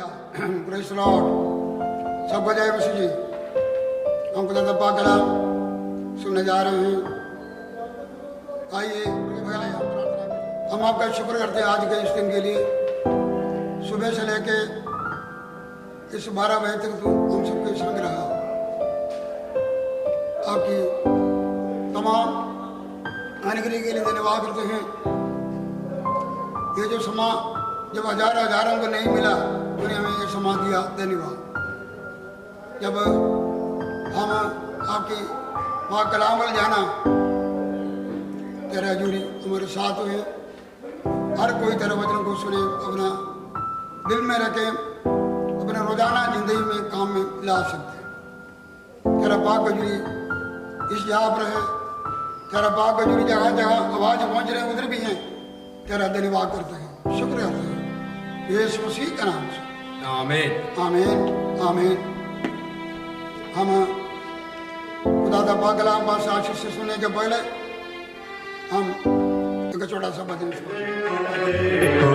Praise the Lord. सबको जय मसीह जी। हम खुदा का पाक कलाम सुनने जा रहे हैं। आइए हम आपका शुक्र करते हैं आज के इस दिन के लिए। सुबह से लेके इस 12 बजे तक तो हम सबके संग रहा। आपकी तमाम अनुग्रह के लिए धन्यवाद करते हैं। ये जो समा जब हजारों को नहीं मिला, उन्हें हमें ये समा दिया, धन्यवाद। जब हम आपकी वहाँ कलाम वाले जाना, तेरा हजूरी हमारे साथ हुए। हर कोई तेरे वचन को सुने, अपना दिल में रखे, अपने रोजाना जिंदगी में काम में ला सकते। तेरा पाक हजूरी इस जगह पर है। तेरा पाक हजूरी जगह जगह आवाज पहुँच रहे उधर भी हैं। तेरा धन्यवाद करते हैं, शुक्र करते हैं यीशु मसीह के नाम से। आमीन आमीन आमीन। हम खुदा का पाक कलाम पास आशीष से सुनने के पहले हम एक छोटा सा भजन देखो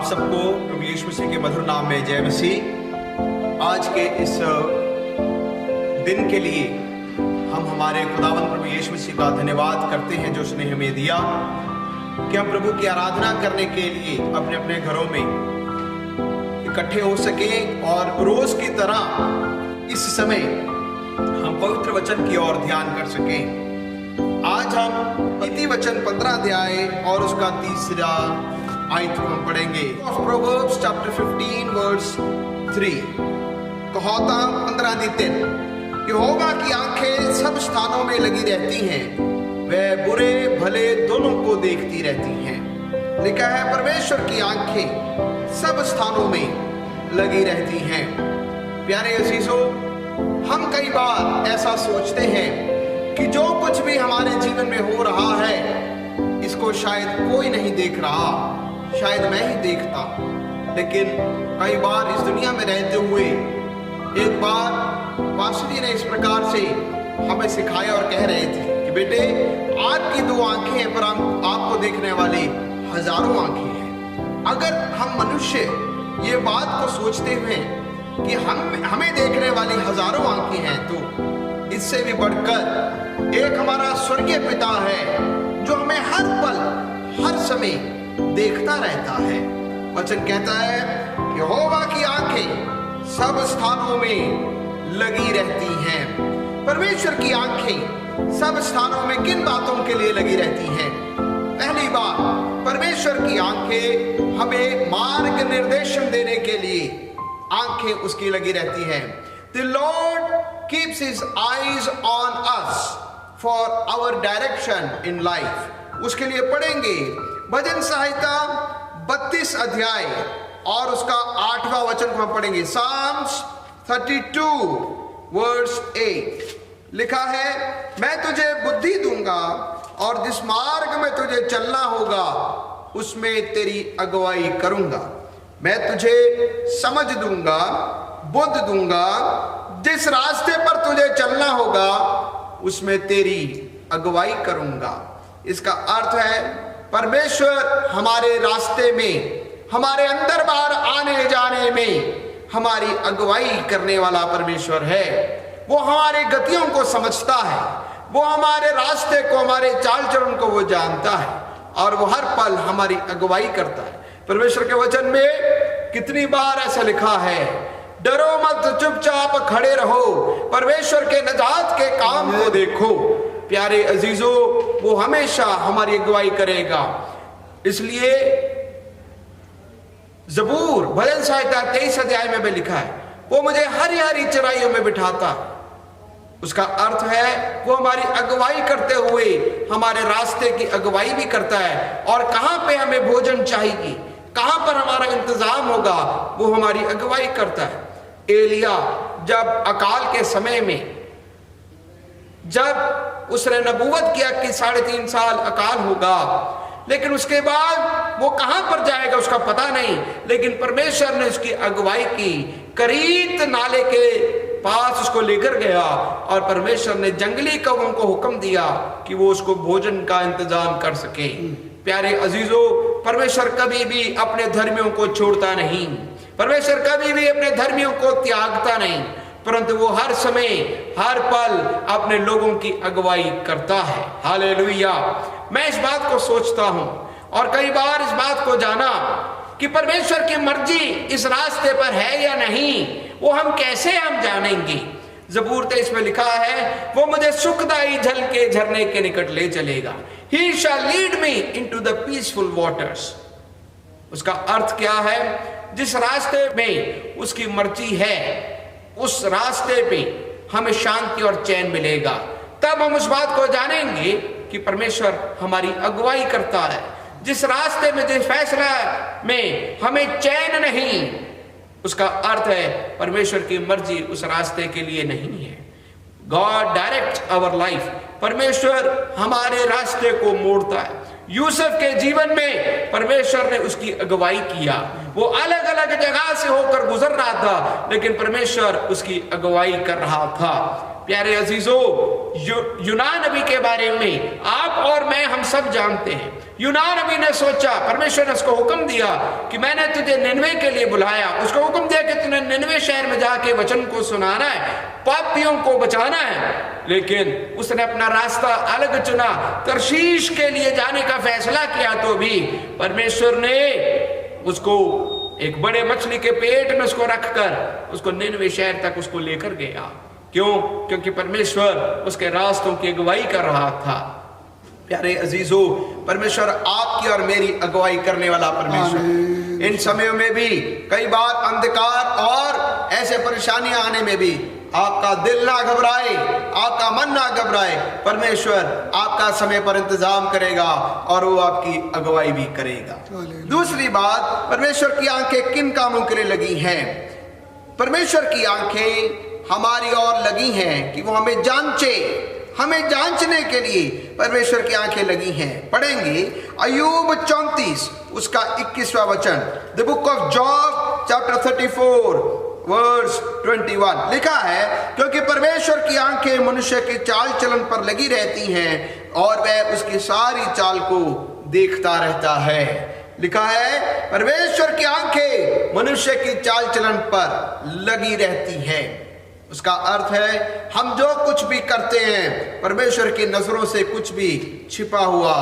सबको प्रभु यीशु मसीह के मधुर नाम में जय मसीह। आज के इस दिन के लिए हम हमारे खुदावंद प्रभु यीशु मसीह का धन्यवाद करते हैं जो उसने हमें दिया कि हम प्रभु की आराधना करने के लिए अपने अपने घरों में इकट्ठे हो सके और रोज की तरह इस समय हम पवित्र वचन की ओर ध्यान कर सकें। आज हम नीति वचन 15 अध्याय और उसका 3रा आयत को हम पढ़ेंगे। प्रोवर्ब्स चैप्टर 15 वर्स 3 कहोता 15 यहोवा की आंखें सब स्थानों में लगी रहती हैं, वह बुरे भले दोनों को देखती रहती हैं। लिखा है परमेश्वर की आंखें सब स्थानों में लगी रहती हैं। प्यारे अजीजों, हम कई बार ऐसा सोचते हैं कि जो कुछ भी हमारे जीवन में हो रहा है इसको शायद कोई नहीं देख रहा, शायद मैं ही देखता। लेकिन कई बार इस दुनिया में रहते हुए एक बार पास्टर जी ने इस प्रकार से हमें सिखाया और कह रहे थे कि बेटे, आपकी 2 आंखें हैं पर आपको देखने वाली हजारों आंखें हैं। अगर हम मनुष्य ये बात को सोचते हुए कि हमें देखने वाली हजारों आंखें हैं, तो इससे भी बढ़कर एक हमारा स्वर्गीय पिता है जो हमें हर पल हर समय देखता रहता है। वचन कहता है यहोवा की आंखें सब स्थानों में लगी रहती हैं। परमेश्वर की आंखें सब स्थानों में किन बातों के लिए लगी रहती हैं? पहली बात, परमेश्वर की आंखें हमें मार्ग निर्देशन देने के लिए आंखें उसकी लगी रहती हैं। The Lord keeps his eyes on us for our direction in life. उसके लिए पढ़ेंगे भजन संहिता 32 अध्याय और उसका 8वां वचन को हम पढ़ेंगे। Psalms 32 verse 8 लिखा है, मैं तुझे बुद्धि दूंगा और जिस मार्ग में तुझे चलना होगा उसमें तेरी अगुवाई करूंगा। मैं तुझे समझ दूंगा, बुद्धि दूंगा, जिस रास्ते पर तुझे चलना होगा उसमें तेरी अगुवाई करूंगा। इसका अर्थ है परमेश्वर हमारे रास्ते में, हमारे अंदर बाहर आने जाने में हमारी अगुवाई करने वाला परमेश्वर है। वो हमारी गतियों को समझता है, वो हमारे रास्ते को, हमारे चाल चलन को वो जानता है और वो हर पल हमारी अगुवाई करता है। परमेश्वर के वचन में कितनी बार ऐसा लिखा है, डरो मत, चुपचाप खड़े रहो, परमेश्वर के नजात के काम को देखो। प्यारे अजीजों, वो हमेशा हमारी अगुवाई करेगा। इसलिए जबूर भजन संहिता 23 अध्याय में भी लिखा है, वो मुझे हरी हरी चराइयों में बिठाता। उसका अर्थ है वो हमारी अगुवाई करते हुए हमारे रास्ते की अगुवाई भी करता है, और कहां पे हमें भोजन चाहिए, कहां पर हमारा इंतजाम होगा, वो हमारी अगुवाई करता है। एलिया जब अकाल के समय में, जब उसने नबूवत किया कि 3.5 साल अकाल होगा, लेकिन उसके बाद वो कहां पर जाएगा उसका पता नहीं, लेकिन परमेश्वर ने उसकी अगुवाई की। करीत नाले के पास उसको लेकर गया और परमेश्वर ने जंगली कौवों को हुक्म दिया कि वो उसको भोजन का इंतजाम कर सके। प्यारे अजीजों, परमेश्वर कभी भी अपने धर्मियों को छोड़ता नहीं, परमेश्वर कभी भी अपने धर्मियों को त्यागता नहीं, परंतु वो हर समय हर पल अपने लोगों की अगुवाई करता है। हालेलुया। मैं इस बात को सोचता हूं और कई बार इस बात को जाना कि परमेश्वर की मर्जी इस रास्ते पर है या नहीं, वो हम कैसे जानेंगे? ज़बूर 23 में लिखा है, वो मुझे सुखदाई जल के झरने के निकट ले चलेगा। He shall lead me into the peaceful waters. उसका अर्थ क्या है? जिस रास्ते में उसकी मर्जी है, उस रास्ते पे हमें शांति और चैन मिलेगा। तब हम उस बात को जानेंगे कि परमेश्वर हमारी अगुवाई करता है। जिस रास्ते में, जिस फैसला में हमें चैन नहीं, उसका अर्थ है परमेश्वर की मर्जी उस रास्ते के लिए नहीं है। God direct our life. परमेश्वर हमारे रास्ते को मोड़ता है। यूसुफ के जीवन में परमेश्वर ने उसकी अगुवाई किया। वो अलग अलग जगह से होकर गुजर रहा था, लेकिन परमेश्वर उसकी अगुवाई कर रहा था। प्यारे अजीजों, यूना नबी के बारे में आप और मैं हम सब जानते हैं। यूना नबी ने सोचा, परमेश्वर ने उसको हुक्म दिया कि मैंने तुझे निनवे के लिए बुलाया, उसको हुक्म दिया कि तूने निनवे शहर में जाके वचन को सुनाना है, पापियों को बचाना है। लेकिन उसने अपना रास्ता अलग चुना, तरशीश के लिए जाने का फैसला किया, तो भी परमेश्वर ने उसको एक बड़े मछली के पेट में उसको रखकर उसको निनवे शहर तक उसको लेकर गया। क्यों? क्योंकि परमेश्वर उसके रास्तों की अगुवाई कर रहा था। प्यारे अजीजों, परमेश्वर आपकी और मेरी अगुवाई करने वाला परमेश्वर। इन समयों में भी कई बार अंधकार और ऐसे परेशानियां आने में भी आपका दिल ना घबराए, आपका मन ना घबराए, परमेश्वर आपका समय पर इंतजाम करेगा और वो आपकी अगुवाई भी करेगा। दूसरी बात, परमेश्वर की आंखें किन कामों के लिए लगी हैं? परमेश्वर की आंखें हमारी ओर लगी हैं कि वो हमें जांचे, हमें जांचने के लिए परमेश्वर की आंखें लगी हैं। पढ़ेंगे अय्यूब 34 उसका 21वां वचन। The book of Job chapter 34 verse 21 लिखा है, क्योंकि परमेश्वर की आंखें मनुष्य के चाल चलन पर लगी रहती हैं और वह उसकी सारी चाल को देखता रहता है। लिखा है, परमेश्वर की आंखें मनुष्य की चाल चलन पर लगी रहती हैं। उसका अर्थ है हम जो कुछ भी करते हैं परमेश्वर की नजरों से कुछ भी छिपा हुआ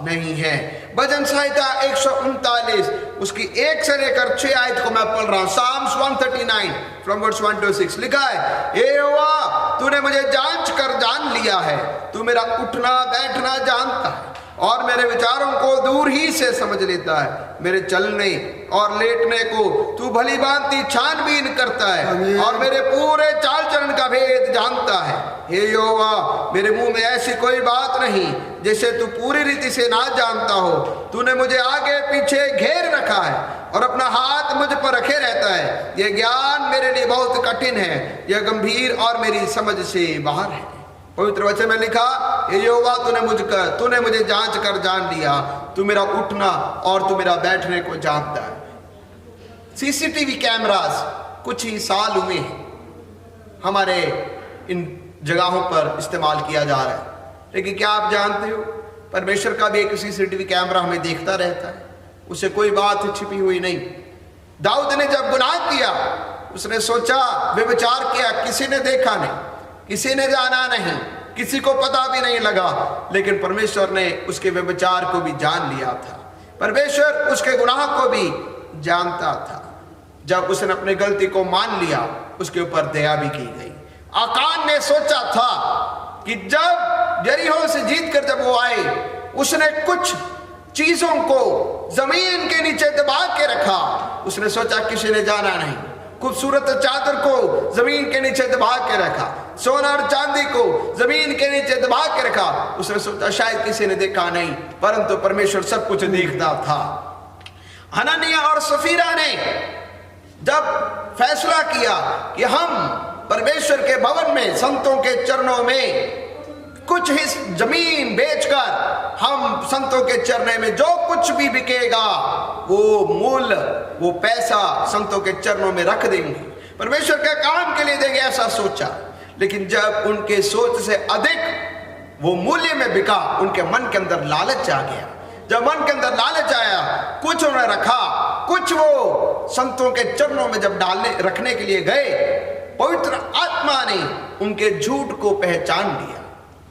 नहीं है। भजन संहिता 139 उसकी 1 से लेकर 6 आयत को मैं पढ़ रहा हूं। Psalms 139 from verse 1 to 6 लिखा है, हे यहोवा तूने मुझे जांच कर जान लिया है, तू मेरा उठना बैठना जानता है और मेरे विचारों को दूर ही से समझ लेता है। मेरे चलने और लेटने को तू भली भांति छानबीन करता है और मेरे पूरे चाल चलन का भेद जानता है। हे यहोवा मेरे मुंह में ऐसी कोई बात नहीं जिसे तू पूरी रीति से ना जानता हो। तूने मुझे आगे पीछे घेर रखा है और अपना हाथ मुझ पर रखे रहता है। यह ज्ञान मेरे लिए बहुत कठिन है, यह गंभीर और मेरी समझ से बाहर है। पवित्र वचन में लिखा, हे यहोवा तूने मुझे जांच कर जान लिया, तू मेरा उठना और तू मेरा बैठने को जानता है। सीसीटीवी कैमरास कुछ ही साल हुए हैं हमारे इन जगहों पर इस्तेमाल किया जा रहा है, लेकिन क्या आप जानते हो परमेश्वर का भी एक सीसीटीवी कैमरा हमें देखता रहता है, उसे कोई बात छिपी हुई नहीं। दाऊद ने जब गुनाह किया उसने सोचा, व्यभिचार किया, किसी ने देखा नहीं, किसी ने जाना नहीं, किसी को पता भी नहीं लगा, लेकिन परमेश्वर ने उसके व्यभिचार को भी जान लिया था। परमेश्वर उसके गुनाह को भी जानता था। जब उसने अपनी गलती को मान लिया उसके ऊपर दया भी की गई। आकान ने सोचा था कि जब यरीहो से जीत कर जब वो आए, उसने कुछ चीजों को जमीन के नीचे दबा के रखा। उसने सोचा किसी ने जाना नहीं, खूबसूरत चादर को जमीन के नीचे दबा के रखा, सोना और चांदी को जमीन के नीचे दबा के रखा। उसने सोचा शायद किसी ने देखा नहीं, परंतु परमेश्वर सब कुछ देखता था। हननिया और सफीरा ने जब फैसला किया कि हम परमेश्वर के भवन में, संतों के चरणों में कुछ ही जमीन बेचकर हम संतों के चरणों में जो कुछ भी बिकेगा वो मूल्य, वो पैसा संतों के चरणों में रख देंगे, परमेश्वर के काम के लिए देंगे, ऐसा सोचा। लेकिन जब उनके सोच से अधिक वो मूल्य में बिका, उनके मन के अंदर लालच आ गया। जब मन के अंदर लालच आया, कुछ उन्होंने रखा, कुछ वो संतों के चरणों में जब रखने के लिए गए, पवित्र आत्मा ने उनके झूठ को पहचान लिया,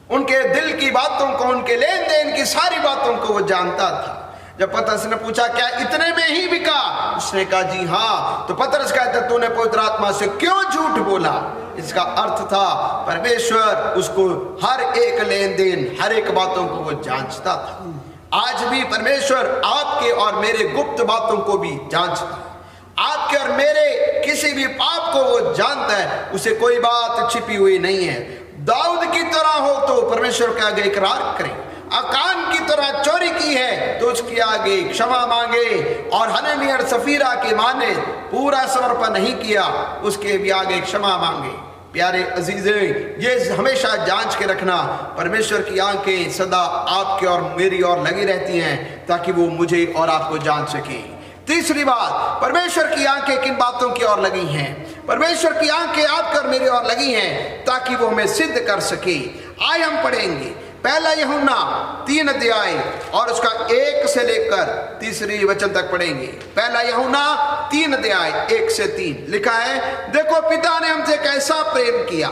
उनके दिल की बातों को, उनके लेन देन की सारी बातों को वो जानता था। जब पतरस ने पूछा क्या इतने में ही बिका, उसने कहा जी हाँ। तो पतरस कहता तूने पवित्र आत्मा से क्यों झूठ बोला? इसका अर्थ था परमेश्वर उसको हर एक लेन देन, हर एक बातों को वो जांचता था। आज भी परमेश्वर आपके और मेरे गुप्त बातों को भी जांचता है। आपके और मेरे किसी भी पाप को वो जानता है, उसे कोई बात छिपी हुई नहीं है। दाऊद की तरह हो तो परमेश्वर के आगे इकरार करें, आकान की तरह चोरी की है तो उसके आगे क्षमा मांगे, और हननिया और सफीरा की मां ने पूरा समर्पण नहीं किया, उसके भी आगे क्षमा मांगे। प्यारे अजीज़े, ये हमेशा जांच के रखना, परमेश्वर की आंखें सदा आपके और मेरी ओर लगी रहती हैं ताकि वो मुझे और आपको जान सके। तीसरी बात, परमेश्वर की आंखें किन बातों की ओर लगी हैं? परमेश्वर की आंखें आपकर मेरी ओर लगी हैं ताकि वो हमें सिद्ध कर सके। आइए हम पढ़ेंगे पहला यूहन्ना 3 अध्याय और उसका 1 से लेकर 3 वचन तक पढ़ेंगे। पहला यूहन्ना 3 अध्याय 1 से 3 लिखा है, देखो पिता ने हमसे कैसा प्रेम किया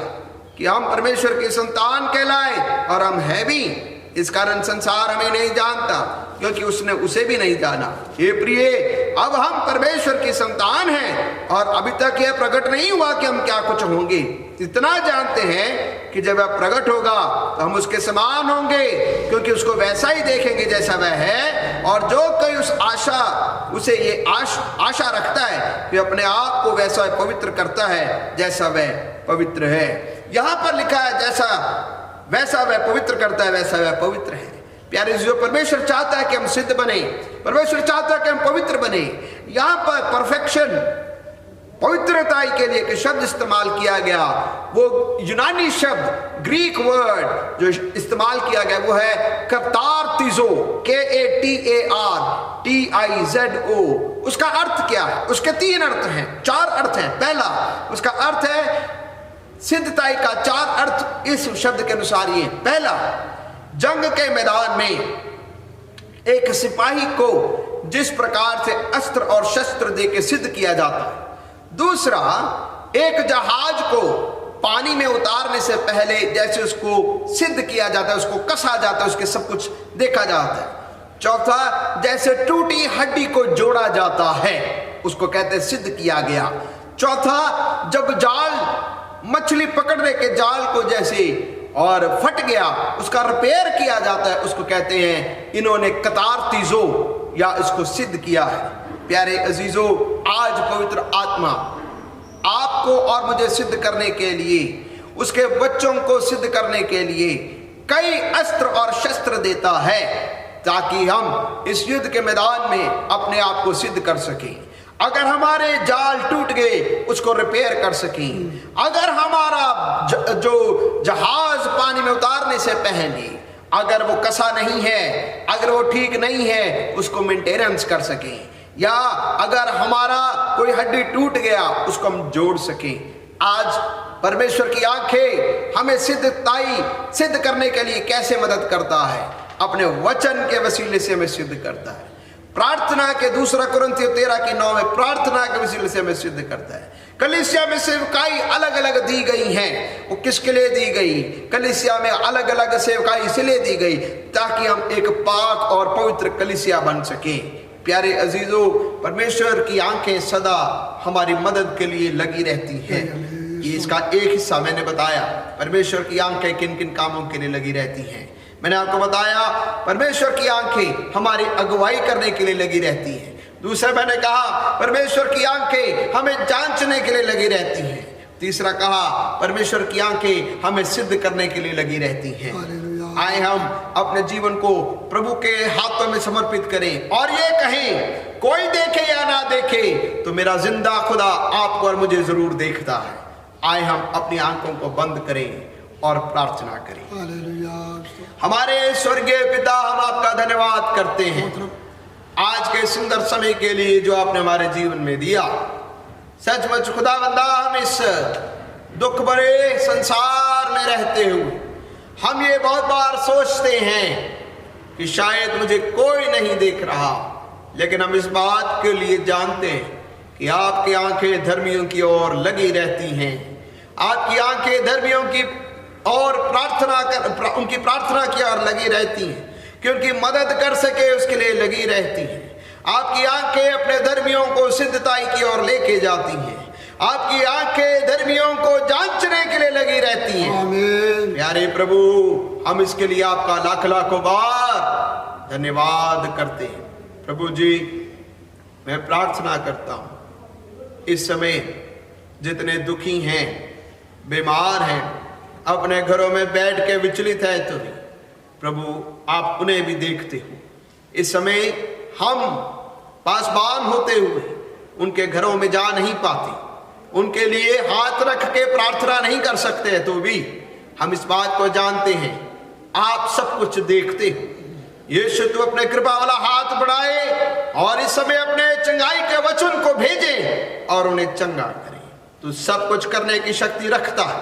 कि हम परमेश्वर की संतान कहलाए और हम है भी, इस कारण संसार हमें नहीं जानता क्योंकि उसने उसे भी नहीं जाना। हे प्रिय, अब हम परमेश्वर की संतान हैं और अभी तक यह प्रकट नहीं हुआ कि हम क्या कुछ होंगे। इतना जानते हैं कि जब वह प्रकट होगा तो हम उसके समान होंगे क्योंकि उसको वैसा ही देखेंगे जैसा वह है। और जो कोई उसे ये आशा रखता है कि अपने आप को वैसा पवित्र करता है जैसा वह पवित्र है। यहाँ पर लिखा है वैसा वह पवित्र करता है वैसा वह पवित्र है। प्यारे जो परमेश्वर चाहता है कि हम सिद्ध बने, परमेश्वर चाहता है कि हम पवित्र बने। यहाँ पर परफेक्शन, पवित्रता के लिए एक शब्द इस्तेमाल किया गया, वो यूनानी शब्द ग्रीक वर्ड जो इस्तेमाल किया गया वो है कतार्तिज़ो, KATARTIZO। उसका अर्थ क्या है? उसके 3 अर्थ हैं, 4 अर्थ हैं। पहला उसका अर्थ है सिद्धताई का 4 अर्थ इस शब्द के अनुसार ये। पहला, जंग के मैदान में एक सिपाही को जिस प्रकार से अस्त्र और शस्त्र देके सिद्ध किया जाता है। दूसरा, एक जहाज को पानी में उतारने से पहले जैसे उसको सिद्ध किया जाता है, उसको कसा जाता है, उसके सब कुछ देखा जाता है। चौथा, जैसे टूटी हड्डी को जोड़ा जाता है उसको कहते हैं सिद्ध किया गया। चौथा, जब जाल मछली पकड़ने के जाल को जैसे और फट गया उसका रिपेयर किया जाता है उसको कहते हैं इन्होंने कतार्तिज़ो या इसको सिद्ध किया है। प्यारे अजीजों, आज पवित्र आत्मा आपको और मुझे सिद्ध करने के लिए, उसके बच्चों को सिद्ध करने के लिए कई अस्त्र और शस्त्र देता है ताकि हम इस युद्ध के मैदान में अपने आप को सिद्ध कर सकें। अगर हमारे जाल टूट गए उसको रिपेयर कर सकें। अगर हमारा जो जहाज पानी में उतारने से पहले अगर वो कसा नहीं है, अगर वो ठीक नहीं है, उसको मेंटेनेंस कर सकें। या अगर हमारा कोई हड्डी टूट गया उसको हम जोड़ सकें। आज परमेश्वर की आंखें हमें सिद्ध करने के लिए कैसे मदद करता है? अपने वचन के वसीले से हमें सिद्ध करता है। प्रार्थना के 2 कुरिन्थियों 13:9 में प्रार्थना के वसीले से हमें सिद्ध करता है। कलीसिया में सेवकाई अलग अलग दी गई हैं। वो किसके लिए दी गई? कलीसिया में अलग अलग सेवकाई इसलिए दी गई ताकि हम एक पाक और पवित्र कलीसिया बन सके। प्यारे अजीजों, परमेश्वर की आंखें सदा हमारी मदद के लिए लगी रहती हैं। ये इसका एक हिस्सा मैंने बताया, परमेश्वर की आंखें किन किन कामों के लिए लगी रहती हैं। मैंने आपको बताया परमेश्वर की आंखें हमारी अगुवाई करने के लिए लगी रहती हैं। दूसरा मैंने कहा परमेश्वर की आंखें हमें जांचने के लिए लगी रहती हैं। तीसरा कहा परमेश्वर की आंखें हमें सिद्ध करने के लिए लगी रहती हैं। आए हम अपने जीवन को प्रभु के हाथों में समर्पित करें और ये कहें, कोई देखे या ना देखे तो मेरा जिंदा खुदा आपको और मुझे जरूर देखता है। आए हम अपनी आंखों को बंद करें और प्रार्थना करें। हमारे स्वर्गीय पिता, हम आपका धन्यवाद करते हैं आज के सुंदर समय के लिए जो आपने हमारे जीवन में दिया। सचमुच खुदावंदा, हम इस दुख भरे संसार में रहते हुए हम ये बहुत बार सोचते हैं कि शायद मुझे कोई नहीं देख रहा, लेकिन हम इस बात के लिए जानते हैं कि आपकी आंखें धर्मियों की ओर लगी रहती हैं। आपकी आंखें धर्मियों की और उनकी प्रार्थना की ओर लगी रहती हैं कि उनकी मदद कर सके उसके लिए लगी रहती हैं। आपकी आंखें अपने धर्मियों को सिद्धताई की ओर लेके जाती हैं। आपकी आंखें धर्मियों को जांचने के लिए लगी रहती हैं। आमीन। प्यारे प्रभु, हम इसके लिए आपका लाख लाखों बार धन्यवाद करते हैं। प्रभु जी, मैं प्रार्थना करता हूँ इस समय जितने दुखी हैं, बीमार हैं, अपने घरों में बैठ के विचलित है, तो प्रभु आप उन्हें भी देखते हो। इस समय हम पासबान होते हुए उनके घरों में जा नहीं पाते, उनके लिए हाथ रख के प्रार्थना नहीं कर सकते हैं, तो भी हम इस बात को जानते हैं आप सब कुछ देखते हो। यीशु, तू अपने कृपा वाला हाथ बढ़ाए और इस समय अपने चंगाई के वचन को भेजे और उन्हें चंगा करे। तू सब कुछ करने की शक्ति रखता है।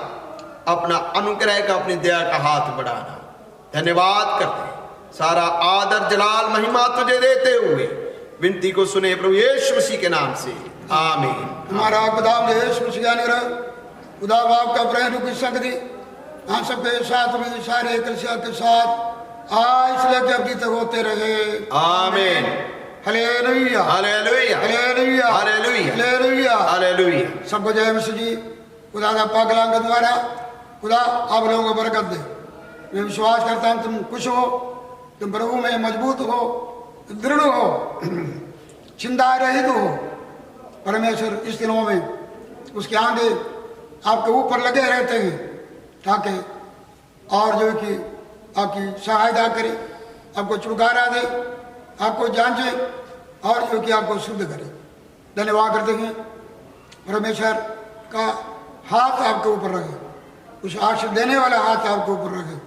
अपना अनुग्रह का, अपनी दया का हाथ बढ़ाना। धन्यवाद करते हैं, सारा आदर जलाल महिमा तुझे देते हुए विनती को सुने प्रभु यीशु मसीह के नाम से, आमीन। हमारा खुदा यीशु मसीह का अनुग्रह, खुदा बाप का प्रेम की शक्ति हम सबके साथ में सारे कलीसिया के साथ आज से लेकर अभी तक होते रहे, आमीन। Hallelujah, hallelujah, hallelujah, hallelujah, hallelujah, hallelujah. सबको जय मसीह जी। खुदा का पाक कलाम के द्वारा खुदा आप लोगों को बरकत दे। मैं विश्वास करता हूँ तुम खुश हो, तुम प्रभु में मजबूत हो, दृढ़ हो, चिंता रहित हो। परमेश्वर इस दिनों में उसके आगे आपके ऊपर लगे रहते हैं ताकि और जो कि आपकी सहायता करे, आपको छुटकारा दे, आपको जांचे और जो कि आपको शुद्ध करे। धन्यवाद करते हैं, परमेश्वर का हाथ आपके ऊपर रखे, उस आशीष देने वाला हाथ आपके ऊपर रखे,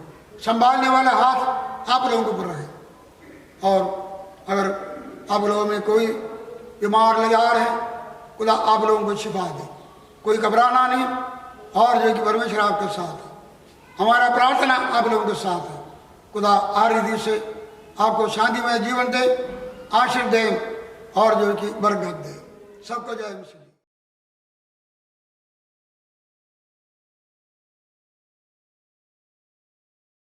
संभालने वाला हाथ आप लोगों के ऊपर रखे। और अगर आप लोगों में कोई बीमार लाचार है, खुदा आप लोगों को शिफा दे, कोई घबराना नहीं। और जो कि परमेश्वर आपके साथ है, हमारा प्रार्थना आप लोगों के साथ है। खुदा हर रीति से आपको शांतिमय जीवन दे, आशीष दे और जो कि बरकत दे। सबको जय मसीह।